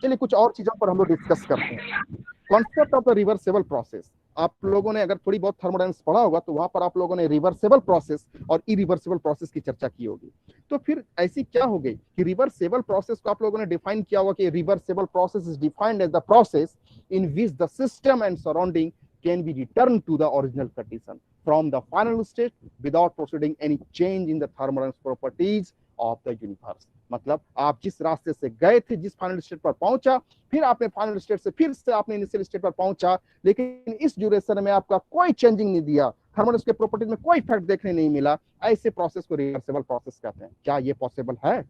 चलिए कुछ और चीजों पर हम लोग डिस्कस करते हैं। Concept of the reversible process. आप लोगों ने अगर थोड़ी बहुत थर्मोडायनामिक्स पढ़ा होगा तो वहां पर आप लोगों ने रिवर्सेबल प्रोसेस और इरिवर्सेबल प्रोसेस की चर्चा की होगी। तो फिर ऐसी क्या हो गई कि रिवर्सेबल प्रोसेस को आप लोगों ने डिफाइन किया होगा कि reversible process is defined as the process in which the system and surrounding can be returned to the original condition from the final state without proceeding any change in the thermodynamic properties of the universe। मतलब आप जिस रास्ते से गए थे, जिस final state पर पहुंचा, फिर आपने फाइनल स्टेट से फिर से आपने इनिशियल स्टेट पर पहुंचा, लेकिन इस ड्यूरेशन में आपका कोई चेंजिंग नहीं दिया, थर्मोडायनामिक्स के प्रॉपर्टीज में कोई इफेक्ट देखने नहीं मिला। ऐसे प्रोसेस को रिवर्सेबल प्रोसेस कहते हैं। क्या ये पॉसिबल है?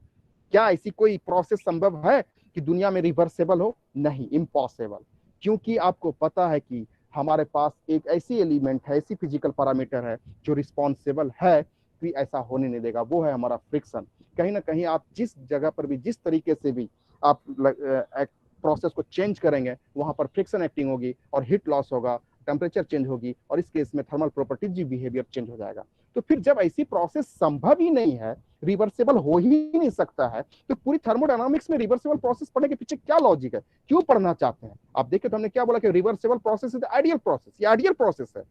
क्या ऐसी कोई प्रोसेस संभव है कि दुनिया में रिवर्सेबल हो? नहीं, इम्पॉसिबल। क्योंकि आपको पता है कि हमारे पास एक ऐसी एलिमेंट है, ऐसी फिजिकल पैरामीटर है जो रिस्पॉन्सिबल है कि ऐसा होने नहीं देगा, वो है हमारा फ्रिक्शन। कहीं ना कहीं आप जिस जगह पर भी, जिस तरीके से भी आप प्रोसेस को चेंज करेंगे, वहां पर फ्रिक्शन एक्टिंग होगी और हीट लॉस होगा, टेम्परेचर चेंज होगी, और इस केस में थर्मल प्रॉपर्टीज भी, बिहेवियर चेंज हो जाएगा। तो फिर जब ऐसी प्रोसेस संभव ही नहीं है, रिवर्सेबल हो ही नहीं सकता है, तो पूरी थर्मोडायनामिक्स में रिवर्सेबल प्रोसेस पढ़ने के पीछे क्या लॉजिक है, क्यों पढ़ना चाहते हैं आप? देखिए तो हमने क्या बोला कि reversible process is ideal process. ये आइडियल प्रोसेस है,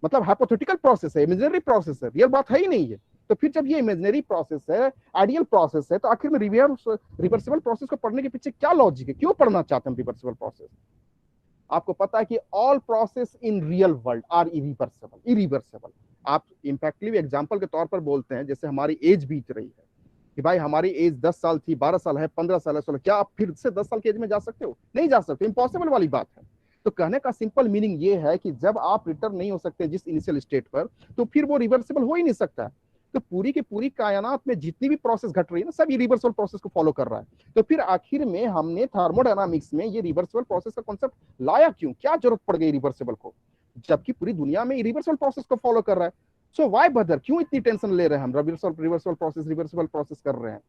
मतलब हाइपोथेटिकल प्रोसेस है, इमेजिनरी प्रोसेस है, रियल बात है ही नहीं है। तो फिर जब ये इमेजिनरी प्रोसेस है, आइडियल प्रोसेस है, तो आखिर में रिवर्सिबल प्रोसेस को पढ़ने के पीछे क्या लॉजिक है, क्यों पढ़ना चाहते हैं रिवर्सिबल प्रोसेस? आपको पता है कि all process in real world are irreversible. आप इंपैक्टिव एग्जांपल के तौर पर बोलते हैं, जैसे हमारी एज बीत रही है कि भाई हमारी एज 10 साल थी, 12 साल है, 15 साल है, 16, क्या आप फिर से 10 साल की एज में जा सकते हो? नहीं जा सकते, इम्पॉसिबल वाली बात है। तो कहने का सिंपल मीनिंग ये है कि जब आप रिटर्न नहीं हो सकते जिस इनिशियल स्टेट पर, तो फिर वो रिवर्सिबल हो ही नहीं सकता। तो पूरी की पूरी कायनात में जितनी भी प्रोसेस घट रही है ना, सब ये रिवर्सिबल प्रोसेस को फॉलो कर रहा है। तो फिर आखिर में हमने थर्मोडायनामिक्स में ये रिवर्सिबल प्रोसेस का कॉन्सेप्ट लाया क्यों? क्या जरूरत पड़ गई रिवर्सिबल को, जबकि पूरी दुनिया में रिवर्सिबल प्रोसेस को फॉलो कर रहा है? सो व्हाई बदर, क्यों इतनी टेंशन ले रहे हैं हम? रिवर्सिबल प्रोसेस कर रहे हैं।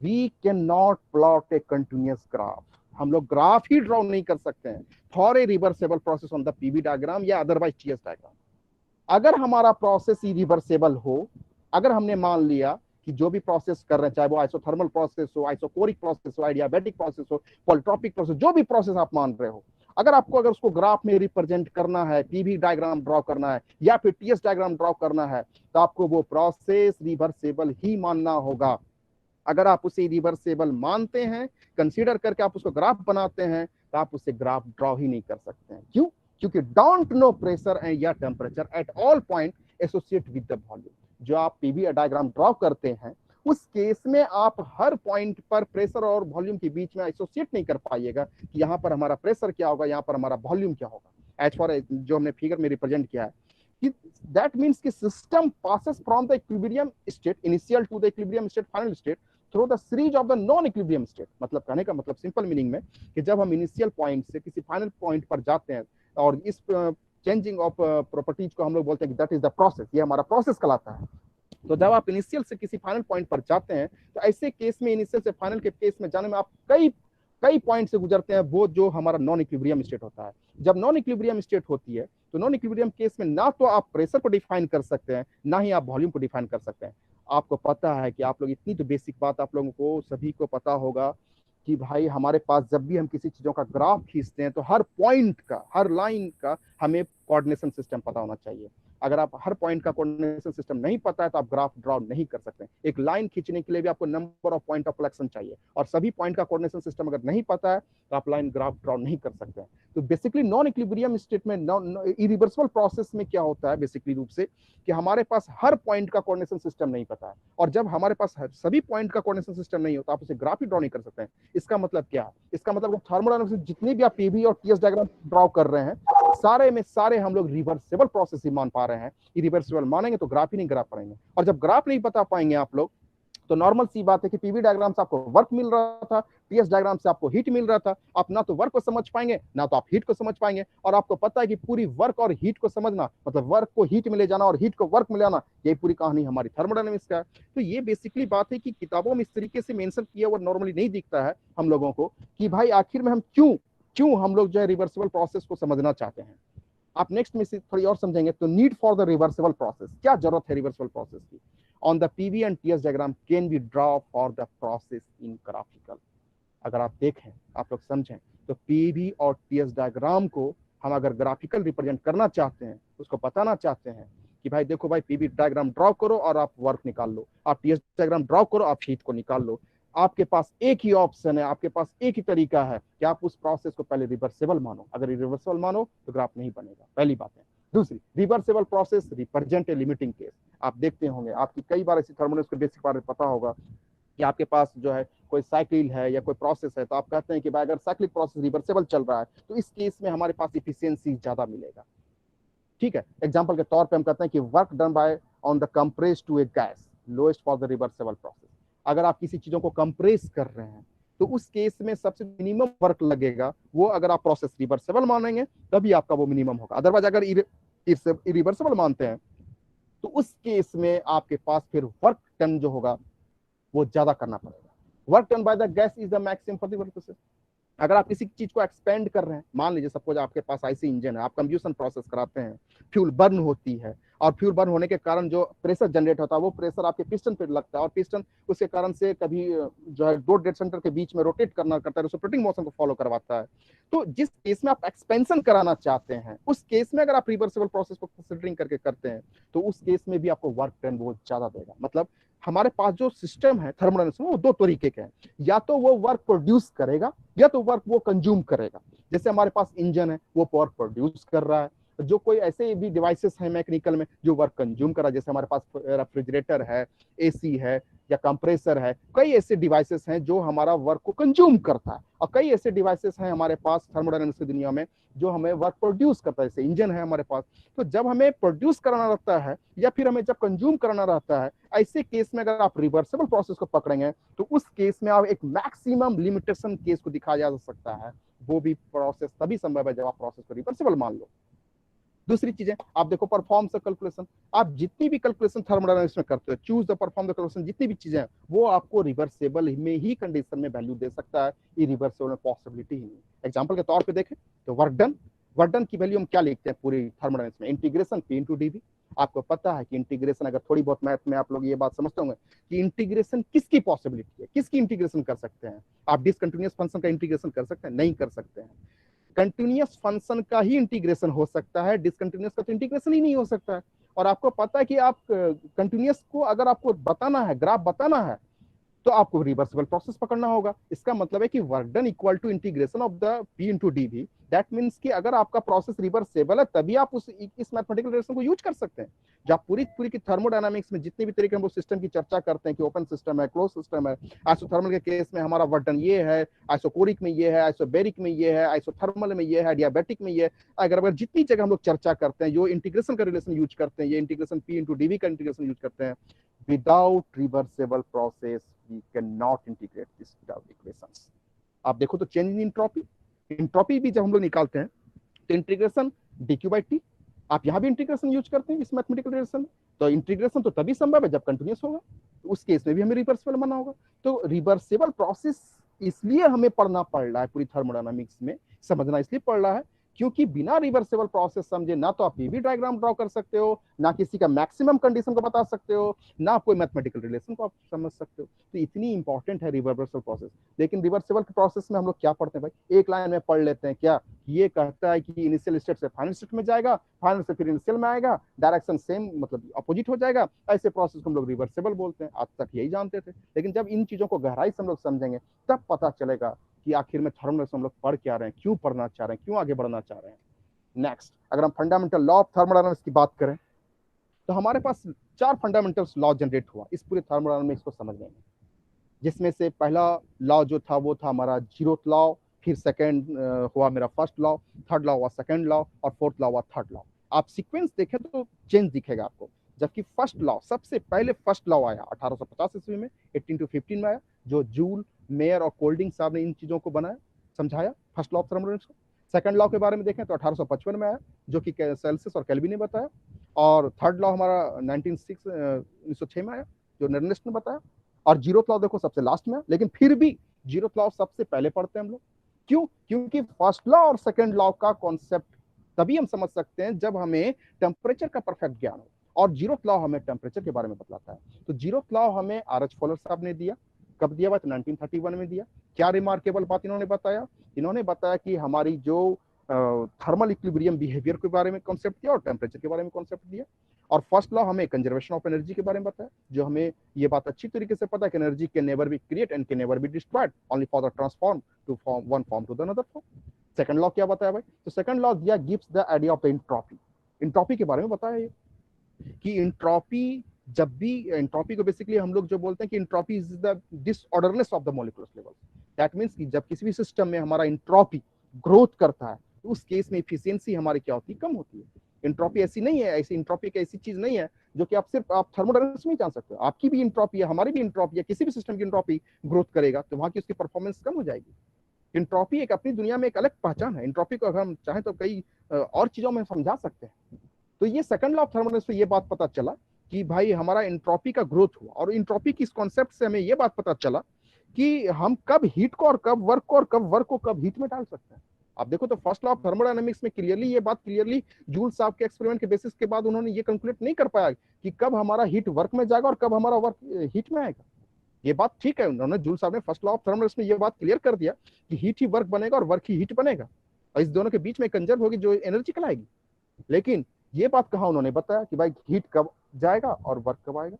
We can not plot a continuous graph. हम लोग ग्राफ ही ड्रॉ नहीं कर सकते हैं for a reversible process on the PV diagram या अदरवाइज टीएस डायग्राम। अगर हमारा प्रोसेस इरिवर्सेबल हो, अगर हमने मान लिया कि जो भी प्रोसेस कर रहे हैं, चाहे वो आइसोथर्मल प्रोसेस हो, आइसोकोरिक प्रोसेस हो, आइडियाबैटिक प्रोसेस हो, पॉलीट्रॉपिक प्रोसेस, जो भी प्रोसेस आप मान रहे हो, अगर उसको ग्राफ में रिप्रेजेंट करना है, पीवी डायग्राम ड्रॉ करना है या फिर टीएस डायग्राम ड्रॉ करना है, तो आपको वो प्रोसेस रिवर्सेबल ही मानना होगा। अगर आप उसे रिवर्सेबल मानते हैं, कंसीडर करके आप उसको ग्राफ बनाते हैं, तो आप उसे ग्राफ ड्रॉ ही नहीं कर सकते हैं। क्यों? क्योंकि डोंट नो प्रेशर एंड या temperature at all point associate with the volume. जो आप पीवी डायग्राम ड्रॉ करते हैं, उस केस में आप हर पॉइंट पर प्रेशर और वॉल्यूम के बीच में एसोसिएट नहीं कर पाइएगा कि यहाँ पर हमारा प्रेशर क्या होगा, यहाँ पर हमारा वॉल्यूम क्या होगा। एज फॉर जो हमने फिगर में रिप्रेजेंट किया है, कि दैट मीन्स कि system passes from the equilibrium state initial to the equilibrium state final state through the series of the non equilibrium state. मतलब कहने का मतलब सिंपल मीनिंग में कि जब हम इनिशियल पॉइंट से किसी फाइनल पॉइंट पर जाते हैं, और इस चेंजिंग ऑफ प्रॉपर्टीज को हम लोग बोलते हैं कि दैट इज द प्रोसेस, ये हमारा प्रोसेस कहलाता है। तो जब आप इनिशियल से किसी फाइनल पॉइंट पर जाते हैं, तो ऐसे केस में इनिशियल से फाइनल के केस में जाने में आप कई पॉइंट से गुजरते हैं, वो जो हमारा नॉन इक्विलिब्रियम स्टेट होता है। जब नॉन इक्विलिब्रियम स्टेट होती है, तो नॉन इक्विलिब्रियम केस में ना तो आप प्रेशर को डिफाइन कर सकते हैं, ना ही आप वॉल्यूम को डिफाइन कर सकते हैं। आपको पता है कि आप लोग, इतनी तो बेसिक बात आप लोगों को सभी को पता होगा कि भाई हमारे पास जब भी हम किसी चीजों का ग्राफ खींचते हैं, तो हर पॉइंट का, हर लाइन का हमें कोऑर्डिनेशन सिस्टम पता होना चाहिए। अगर आप हर पॉइंट का कोऑर्डिनेशन सिस्टम नहीं पता है, तो आप ग्राफ ड्रॉ नहीं कर सकते। एक लाइन खींचने के लिए भी आपको number of point of collection चाहिए, और सभी पॉइंट का कोऑर्डिनेशन सिस्टम अगर नहीं पता है, तो आप लाइन ग्राफ ड्रॉ नहीं कर सकते हैं। तो बेसिकली नॉन इक्विलिब्रियम स्टेट में, इरिवर्सिबल प्रोसेस में क्या होता है बेसिकली रूप से, कि हमारे पास हर पॉइंट का कोऑर्डिनेशन सिस्टम नहीं पता है, और जब हमारे पास सभी पॉइंट का कोऑर्डिनेशन सिस्टम नहीं होता, आप उसे ग्राफ ही ड्रॉ नहीं कर सकते हैं। इसका मतलब क्या है? इसका मतलब थर्मोडायनामिक्स जितनी भी आप पीवी और टीएस डायग्राम ड्रॉ कर रहे हैं, सारे में सारे हम लोग रिवर्सिबल प्रोसेस ही मान पा रहे हैं। इरिवर्सिबल मानेंगे तो ग्राफ ही नहीं ग्राफ पाएंगे, और जब ग्राफ नहीं बता पाएंगे आप लोग, तो नॉर्मल सी बात है कि पीवी डायग्राम से आपको वर्क मिल रहा था, टीएस डायग्राम से आपको हीट मिल रहा था। आप ना तो वर्क को समझ पाएंगे, ना तो आप हीट को समझ पाएंगे। और आपको पता है कि पूरी वर्क और हीट को समझना मतलब वर्क को हीट में ले जाना और हीट को वर्क में ले आना, यही पूरी कहानी हमारी थर्मोडायनामिक्स का है। तो ये बेसिकली बात है कि किताबों में इस तरीके से मेंशन किया हुआ नॉर्मली नहीं दिखता है हम लोगों को, कि भाई आखिर में हम क्यों हम लोग जो है रिवर्सिबल प्रोसेस को समझना चाहते हैं। आप नेक्स्ट में से थोड़ी और समझेंगे। तो need for the reversible process, क्या जरूरत है रिवर्सिबल प्रोसेस की? On the PV and TS diagram can be draw for the process in graphical. अगर आप देखें, आप लोग समझें, तो पीवी और टीएस डायग्राम को हम अगर ग्राफिकल रिप्रेजेंट करना चाहते हैं, उसको बताना चाहते हैं कि भाई देखो भाई, पीवी डायग्राम ड्रॉ करो और आप वर्क निकाल लो, आप टीएस डायग्राम ड्रॉ करो, आप हीट को निकाल लो। आपके पास एक ही ऑप्शन है, आपके पास एक ही तरीका है कि आप उस प्रोसेस को पहले रिवर्सिबल मानो। अगर रिवर्सिबल मानो तो ग्राफ नहीं बनेगा, पहली बात है। दूसरी, reversible process represent a limiting case. आप देखते होंगे, आपकी कई बार ऐसी थर्मोडायनामिक्स के बेसिक बारे में पता होगा कि आपके पास जो है कोई साइकिल है या कोई प्रोसेस है, तो आप कहते हैं कि भाई अगर साइक्लिक प्रोसेस रिवर्सिबल चल रहा है, तो इस केस में हमारे पास इफिशियंसी ज्यादा मिलेगा। ठीक है, एग्जांपल के तौर पे हम कहते हैं कि work done by on the compress to a gas lowest for the reversible process. अगर आप किसी चीजों को कंप्रेस कर रहे हैं, तो उस केस में सबसे मिनिमम वर्क लगेगा वो अगर आप प्रोसेस रिवर्सेबल मानेंगे तभी आपका वो मिनिमम होगा। अदरवाइज अगर इरिवर्सेबल मानते हैं तो उस केस में आपके पास फिर वर्क टन जो होगा वो ज्यादा करना पड़ेगा। Work done by the gas is the maximum for the work process. अगर आप किसी चीज को एक्सपेंड कर रहे हैं, मान लीजिए सपोज आपके पास आईसी इंजन है, आप कंब्यूशन प्रोसेस कराते हैं, फ्यूल बर्न होती है, और फ्यूल बर्न होने के कारण जो प्रेशर जनरेट होता है वो प्रेशर आपके पिस्टन पे लगता है, और पिस्टन उसके कारण से कभी जो है दो डेड सेंटर के बीच में रोटेट करना करता है, रोटेटिंग मोशन को फॉलो करवाता है। तो जिस केस में आप एक्सपेंशन कराना चाहते हैं उस केस में अगर आप रिवर्सिबल प्रोसेस को कंसीडरिंग करके करते हैं तो उस केस में भी आपको वर्क टन बहुत ज्यादा देगा। मतलब हमारे पास जो सिस्टम है थर्मोडायनामिक्स में वो दो तरीके के हैं, या तो वो वर्क प्रोड्यूस करेगा या तो वर्क वो कंज्यूम करेगा। जैसे हमारे पास इंजन है वो वर्क प्रोड्यूस कर रहा है, जो कोई ऐसे भी डिवाइसेस हैं मैकेनिकल में जो वर्क कंज्यूम कर रहा है, जैसे हमारे पास रेफ्रिजरेटर है, एसी है या कंप्रेसर है, कई ऐसे डिवाइसेस हैं जो हमारा वर्क को कंज्यूम करता है, और कई ऐसे डिवाइसेस हैं हमारे पास थर्मोडायनामिक्स की दुनिया में जो हमें वर्क प्रोड्यूस करता है, जैसे इंजन है हमारे पास। तो जब हमें प्रोड्यूस कराना रहता है या फिर हमें जब कंज्यूम कराना रहता है, ऐसे केस में अगर आप रिवर्सिबल प्रोसेस को पकड़ेंगे तो उस केस में आप एक मैक्सिमम लिमिटेशन केस को दिखाया जा सकता है। वो भी प्रोसेस तभी संभव है जब आप प्रोसेस को रिवर्सिबल मान लो। दूसरी चीजें आप देखो, परफॉर्म द कैलकुलेशन। आप जितनी भी कैलकुलेशन थर्मोडायनामिक्स में करते हो, choose the perform the calculation, जितनी भी चीजें हैं वो आपको रिवर्सेबल में ही कंडीशन में वैल्यू दे सकता है, इरिवर्सेबल में पॉसिबिलिटी ही नहीं। एग्जांपल के तौर पे देखें तो वर्क डन की वैल्यू हम क्या लिखते हैं पूरी थर्मोडायनामिक्स में, इंटीग्रेशन पी इनटू डीवी। आपको पता है कि इंटीग्रेशन, अगर थोड़ी बहुत मैथ में आप लोग ये बात समझते होंगे कि इंटीग्रेशन किसकी पॉसिबिलिटी है, किसकी इंटीग्रेशन कर सकते हैं। आप डिसकंटिन्यूअस फंक्शन का इंटीग्रेशन कर सकते हैं? नहीं कर सकते हैं। कंटिन्यूअस फंक्शन का ही इंटीग्रेशन हो सकता है, डिसकंटिन्यूअस का तो इंटीग्रेशन ही नहीं हो सकता है। और आपको पता है कि आप कंटिन्यूअस को अगर आपको बताना है, ग्राफ बताना है, तो आपको रिवर्सिबल प्रोसेस पकड़ना होगा। इसका मतलब है कि work done equal to integration of the P into D V. That means कि अगर आपका प्रोसेस रिवर्सेबल है तभी आप इस मैथमेटिकल रिलेशन को यूज कर सकते हैं। जब पूरी की थर्मोडायनामिक्स में जितने भी तरीके हम लोग सिस्टम की चर्चा करते हैं कि ओपन सिस्टम है, क्लोज सिस्टम है, आइसोथर्मल के केस में हमारा वर्क डन ये है, आइसोकोरिक में ये है, आइसोबेरिक में ये है, आइसोथर्मल में ये है, डियाबेटिक में ये है। अगर जितनी जगह हम लोग चर्चा करते हैं जो इंटीग्रेशन का रिलेशन यूज करते हैं, ये इंटीग्रेशन पी इनटू डीवी का इंटीग्रेशन यूज करते हैं, without reversible process we cannot integrate this without equations। आप देखो तो चेंज इन इंट्रोपी भी जब हम लोग निकालते हैं तो इंटीग्रेशन dq by t, आप यहाँ भी इंटीग्रेशन यूज करते हैं इस मैथमेटिकल रिलेशन। तो इंटीग्रेशन तो तभी संभव है जब कंटिन्यूअस होगा, तो उस केस में भी हमें रिवर्सिबल मानना होगा। तो रिवर्सिबल प्रोसेस इसलिए हमें पढ़ना पड़ रहा है पूरी थर्मोडायनामिक्स में, समझना इसलिए पड़ रहा है क्योंकि बिना रिवर्सिबल प्रोसेस समझे ना तो आप पीवी डायग्राम ड्रॉ कर सकते हो, ना किसी का मैक्सिमम कंडीशन को बता सकते हो, ना आप कोई मैथमेटिकल रिलेशन को आप समझ सकते हो। तो इतनी इंपॉर्टेंट है रिवर्सिबल प्रोसेस। लेकिन रिवर्सिबल प्रोसेस में हम लोग क्या पढ़ते हैं भाई, एक लाइन में पढ़ लेते हैं क्या, ये कहता है कि इनिशियल स्टेट से फाइनल स्टेट में जाएगा, फाइनल से फिर इनिशियल में आएगा, डायरेक्शन सेम मतलब अपोजिट हो जाएगा, ऐसे प्रोसेस को हम लोग रिवर्सिबल बोलते हैं। आज तक यही जानते थे, लेकिन जब इन चीजों को गहराई से हम लोग समझेंगे तब पता चलेगा कि आखिर में थर्मोडायनामिक्स हम लोग पढ़ क्या रहे हैं, क्यों पढ़ना चाह रहे हैं, क्यों आगे बढ़ना चाह रहे हैं। नेक्स्ट, अगर हम फंडामेंटल लॉ ऑफ थर्मोडायनामिक्स की बात करें तो हमारे पास 4 फंडामेंटल लॉ जनरेट हुआ इस पूरे थर्मोडायनामिक्स को समझने में, जिसमें से पहला लॉ जो था वो था हमारा जीरोथ लॉ, फिर सेकंड हुआ मेरा फर्स्ट लॉ, थर्ड लॉ हुआ सेकंड लॉ, और फोर्थ लॉ हुआ थर्ड लॉ। आप सीक्वेंस देखें तो चेंज दिखेगा आपको। जबकि फर्स्ट लॉ, सबसे पहले फर्स्ट लॉ आया 1850 ईस्वी में, 18 to 15 में आया, जो जूल, मेयर और कोल्डिंग साहब ने इन चीजों को बनाया, समझाया फर्स्ट लॉ ऑफ थर्मोडायनामिक्स को। सेकंड लॉ के बारे में देखें तो 1855 में आया, जो कि सेल्सियस और केल्विन ने बताया। और थर्ड लॉ हमारा 1906 में आया, जो नर्नेस्ट ने बताया। और जीरोथ लॉ देखो सबसे लास्ट में, लेकिन फिर भी जीरोथ लॉ सबसे पहले पढ़ते हैं हम लोग। क्यों? क्योंकि फर्स्ट लॉ और सेकंड लॉ का कॉन्सेप्ट तभी हम समझ सकते हैं जब हमें टेम्परेचर का परफेक्ट ज्ञान हो, और जीरोथ लॉ हमें टेम्परेचर के बारे में बतलाता है। तो जीरोथ लॉ हमें आर.एच. फॉलर साहब ने दिया। कब दिया हुआ? 1931 में दिया। क्या रिमार्केबल बात इन्होंने बताया? इन्होंने बताया कि हमारी जो थर्मल इक्विलिब्रियम बिहेवियर के बारे में कॉन्सेप्ट दिया और टेम्परेचर के बारे में कॉन्सेप्ट दिया। और फर्स्ट लॉ हमें कंजर्वेशन ऑफ एनर्जी के बारे में बताया, जो हमें ये बात अच्छी तरीके से पता है कि energy can never be create and can never be destroyed, only for the transform to form one form to the another form. Second law क्या बताया भाई? तो सेकंड लॉ दिया gives the idea of entropy. Entropy के बारे में बताया ये कि एंट्रोपी, जब भी एंट्रोपी को बेसिकली हम लोग जो बोलते हैं कि entropy is the disorderness of the molecular level. That means कि जब किसी भी सिस्टम में हमारा एंट्रोपी ग्रोथ करता है तो उस केस में एफिशिएंसी हमारी क्या होती है? कम होती है। इंट्रोपी ऐसी नहीं है, ऐसी इंट्रोपी की ऐसी चीज नहीं है जो कि आप थर्मोडायनामिक्स में ही जान सकते हो। आपकी भी इंट्रोपी है, हमारी भी इंट्रोपी है, किसी भी सिस्टम की इंट्रोपी ग्रोथ करेगा तो वहां की उसकी परफॉर्मेंस कम हो जाएगी। इंट्रोपी एक अपनी दुनिया में एक अलग पहचान है। इंट्रोपी को अगर हम चाहें तो कई और चीजों में समझा सकते हैं। तो ये सेकंड लॉ ऑफ थर्मोडायनामिक्स में ये बात पता चला कि भाई हमारा इंट्रोपी का ग्रोथ हुआ, और इंट्रोपी की इस कॉन्सेप्ट से हमें ये बात पता चला कि हम कब हीट को और कब वर्क को और कब वर्क को कब हीट में डाल सकते हैं। आप देखो तो फर्स्ट लॉ ऑफ थर्मोडायनामिक्स में क्लियरली ये बात क्लियरली जूल साहब के एक्सपेरिमेंट के बेसिस के बाद उन्होंने ये कंक्लूड नहीं कर पाया कि कब हमारा हीट वर्क में जाएगा और कब हमारा वर्क हीट में आएगा। ये बात ठीक है, उन्होंने जूल साहब ने फर्स्ट लॉ ऑफ थर्मोडायनामिक्स में ये बात क्लियर कर दिया कि हीट ही वर्क बनेगा और वर्क ही हीट बनेगा, और इस दोनों के बीच में कंजर्व होगी जो एनर्जी कहलाएगी। लेकिन ये बात कहाँ उन्होंने बताया कि भाई हीट कब जाएगा और वर्क कब आएगा।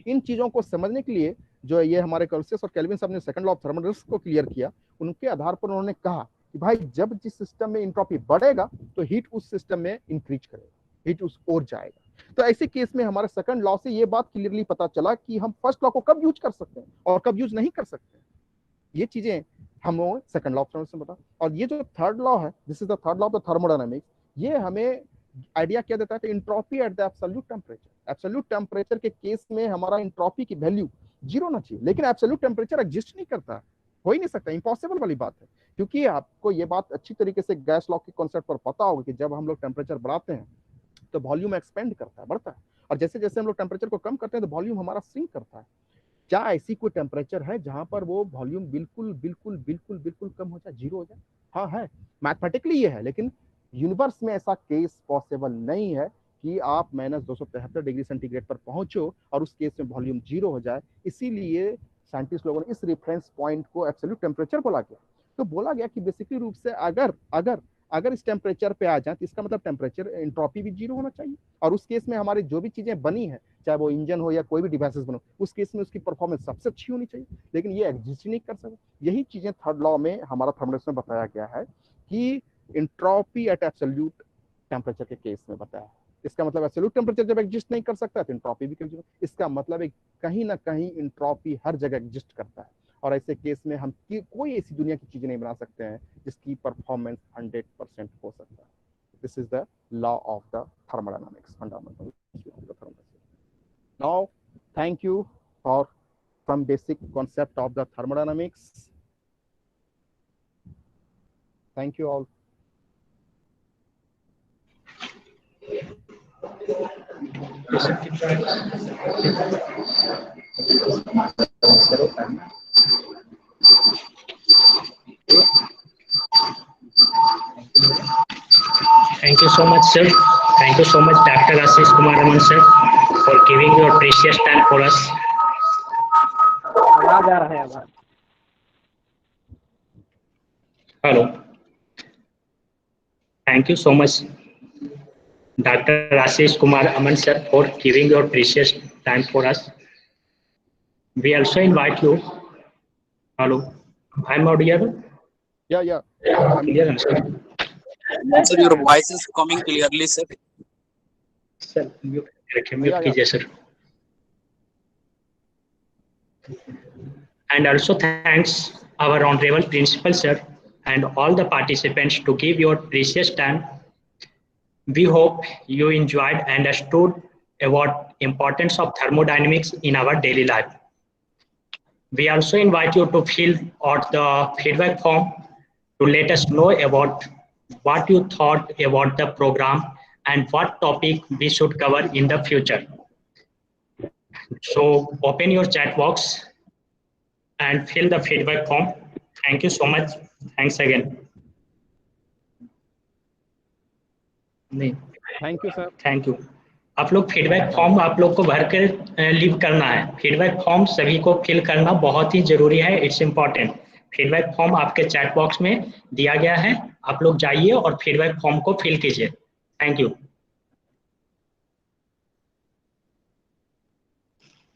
इन चीजों को समझने के लिए जो ये हमारे कर्सियस और केल्विन साहब ने सेकंड लॉ ऑफ थर्मोडायनामिक्स को क्लियर किया, उनके आधार पर उन्होंने कहा कि भाई जब जिस सिस्टम में इंट्रोपी बढ़ेगा तो हीट उस सिस्टम में इंक्रीज करेगा, हीट उस ओर जाएगा। तो ऐसे केस में हमारे सेकंड लॉ से ये बात क्लियरली पता चला कि हम फर्स्ट लॉ को कब यूज कर सकते हैं और कब यूज नहीं कर सकते। ये चीजें हम सेकंड लॉ ऑफ थर्मोडायनामिक्स में बता, और ये जो थर्ड लॉ है, this is the third law of the thermodynamics, ये हमें आइडिया क्या देता है कि entropy at the absolute temperature, absolute temperature के केस में हमारा इंट्रोपी की वैल्यू जीरो होना चाहिए, लेकिन एब्सोल्यूट टेम्परेचर एग्जिस्ट नहीं करता, हो ही नहीं सकता, इम्पॉसिबल वाली बात है। क्योंकि आपको ये बात अच्छी तरीके से गैस लॉ के कॉन्सेप्ट पर पता होगा कि जब हम लोग टेम्परेचर बढ़ाते हैं तो वॉल्यूम एक्सपेंड करता है, बढ़ता है, और जैसे जैसे हम लोग टेम्परेचर को कम करते हैं तो वॉल्यूम हमारा सिंक करता है। क्या ऐसी कोई टेम्परेचर है जहां पर वो वॉल्यूम बिल्कुल बिल्कुल बिल्कुल बिल्कुल कम हो जाए, जीरो हो जाए? हाँ है, मैथमेटिकली ये है, लेकिन यूनिवर्स में ऐसा केस पॉसिबल नहीं है कि आप -273 डिग्री सेंटीग्रेड पर पहुंचो और उस केस में वॉल्यूम जीरो हो जाए। इसीलिए साइंटिस्ट लोगों ने इस रेफरेंस पॉइंट को एब्सोल्यूट टेम्परेचर बोला गया। तो बोला गया कि बेसिकली रूप से अगर अगर अगर इस टेम्परेचर पे आ जाए तो इसका मतलब टेम्परेचर एंट्रोपी भी जीरो होना चाहिए, और उस केस में हमारी जो भी चीजें बनी है, चाहे वो इंजन हो या कोई भी डिवाइसेस बनो, उस केस में उसकी परफॉर्मेंस सबसे अच्छी होनी चाहिए। लेकिन ये एग्जिस्ट नहीं कर सकता। यही चीजें थर्ड लॉ में हमारा थर्मोडायनामिक्स में बताया गया है कि एंट्रोपी एट एब्सोल्यूट टेम्परेचर के केस में बताया है। इसका मतलब एब्सोल्यूट टेम्परेचर जब एग्जिस्ट नहीं कर सकता तो एंट्रोपी भी कर, इसका मतलब है कहीं ना कहीं एंट्रोपी हर जगह एग्जिस्ट करता है, और ऐसे केस में हम कोई ऐसी दुनिया की चीज नहीं बना सकते हैं जिसकी परफॉर्मेंस 100% हो सकता है। This is the law of the thermodynamics, fundamental of the thermodynamics. Now thank you for some basic concept of the thermodynamics. Thank you all. Thank you so much, sir. Thank you so much, Dr. Ashish Kumar Raman, sir, for giving your precious time for us. आवाज आ रहा है आवाज। Hello. Thank you so much, Dr. Ashish Kumar Aman, sir, for giving your precious time for us. We also invite you. Hello. I'm audible? Yeah. Clear, sir. Yes, Sir, your voice is coming clearly, sir. Sir, mute कीजिए, sir. And also thanks our honorable principal, sir, and all the participants to give your precious time. We hope you enjoyed and understood about importance of thermodynamics in our daily life. We also invite you to fill out the feedback form to let us know about what you thought about the program and what topic we should cover in the future. So open your chat box and fill the feedback form. Thank you so much. Thanks again. Thank you, sir. Thank you. आप लोग feedback form आप लोग को भर कर leave करना है। Feedback form सभी को फिल करना बहुत ही जरूरी है, इट्स इम्पॉर्टेंट। फीडबैक फॉर्म आपके चैट बॉक्स में दिया गया है, आप लोग जाइए और फीडबैक फॉर्म को फिल कीजिए। Thank you.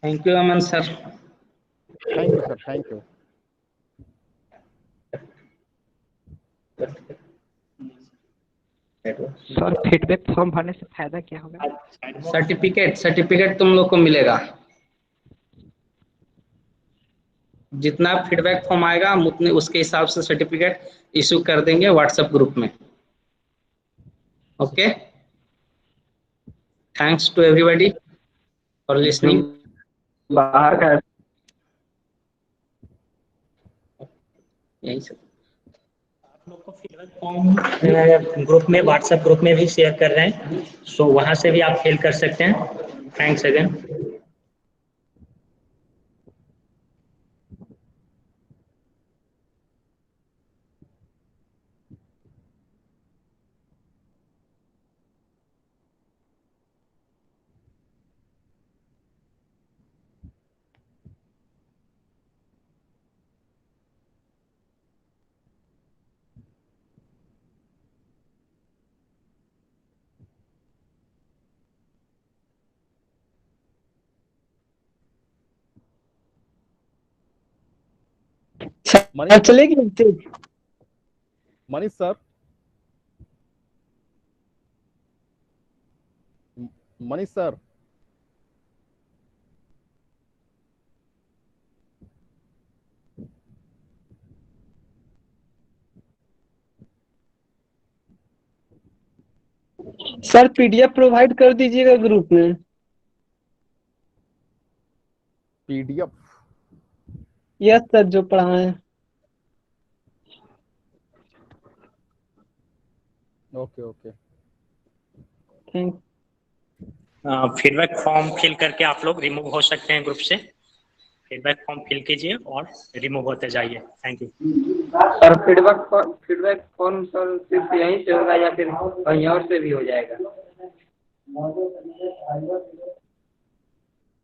Thank you Aman sir. Thank you, sir. Thank you. Sir feedback form भरने से फायदा क्या होगा? सर्टिफिकेट तुम लोग को मिलेगा। जितना फीडबैक फॉर्म आएगा हम उतने उसके हिसाब से सर्टिफिकेट इशू कर देंगे व्हाट्सएप ग्रुप में। Okay. Thanks to everybody for listening. बाहर का यही सब। आप लोग को फीडबैक फॉर्म ग्रुप में, व्हाट्सएप ग्रुप में भी शेयर कर रहे हैं, सो वहां से भी आप फिल कर सकते हैं। Thanks again. मनीष चलेगी। Manish sir, Manish sir, sir PDF provide कर दीजिएगा ग्रुप में। पीडीएफ? यस सर, जो पढ़ाए। Okay okay. Thank. Feedback form fill करके आप लोग रिमूव हो सकते हैं ग्रुप से। फीडबैक फॉर्म फिल कीजिए और रिमूव होते जाइए। Thank you. Sir feedback form sir सिर्फ यहीं से होगा या फिर कहीं और से भी हो जाएगा?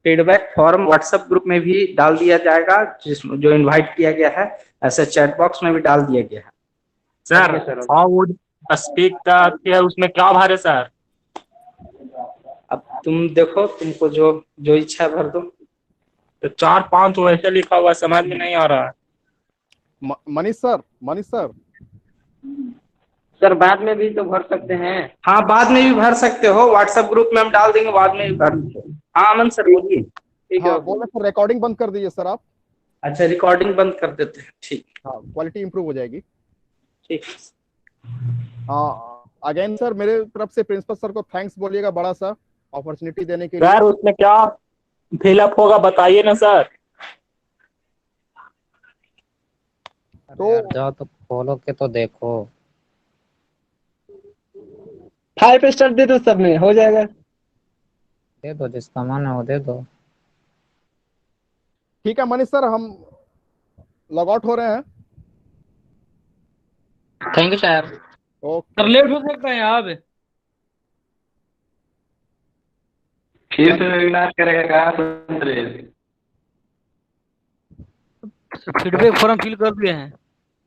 फीडबैक फॉर्म व्हाट्सएप ग्रुप में भी डाल दिया जाएगा, जो इनवाइट किया गया है, ऐसे चैट बॉक्स में भी डाल दिया गया है। Sir how would speak the उसमें क्या भरे सर? अब तुम देखो, तुमको जो जो इच्छा है भर दो। तो 4-5 तो ऐसे लिखा हुआ समझ में नहीं आ रहा है। Manish sir, Manish sir, sir बाद में भी तो भर सकते हैं। हाँ बाद में भी भर सकते हो, व्हाट्सएप ग्रुप में हम डाल देंगे, बाद में भी भर दीजिए। हाँ अमन सर बोलिए। ठीक है। हाँ बोले सर, रिकॉर्डिंग बंद कर दीजिए सर आप। अच्छा रिकॉर्डिंग बंद कर देते हैं, ठीक। हाँ, क्वालिटी इंप्रूव हो जाएगी। ठीक। हाँ अगेन सर, मेरे तरफ से प्रिंसिपल सर को थैंक्स बोलिएगा, बड़ा सा अपॉर्चुनिटी देने के लिए। सर उसमें क्या फिलअप होगा बताइए ना सर। तो यार जाओ तो खोलो के तो देखो। 5 स्टार दे दो, सब में हो जाएगा। दे दो, जिसका मन है वो दे दो। ठीक है मनीष सर, हम लॉग आउट हो रहे हैं। Thank you sir. Okay. Late हो सकता है आप। फिर से वेबिनार करेगा फीडबैक फॉर्म फिल कर दिए हैं।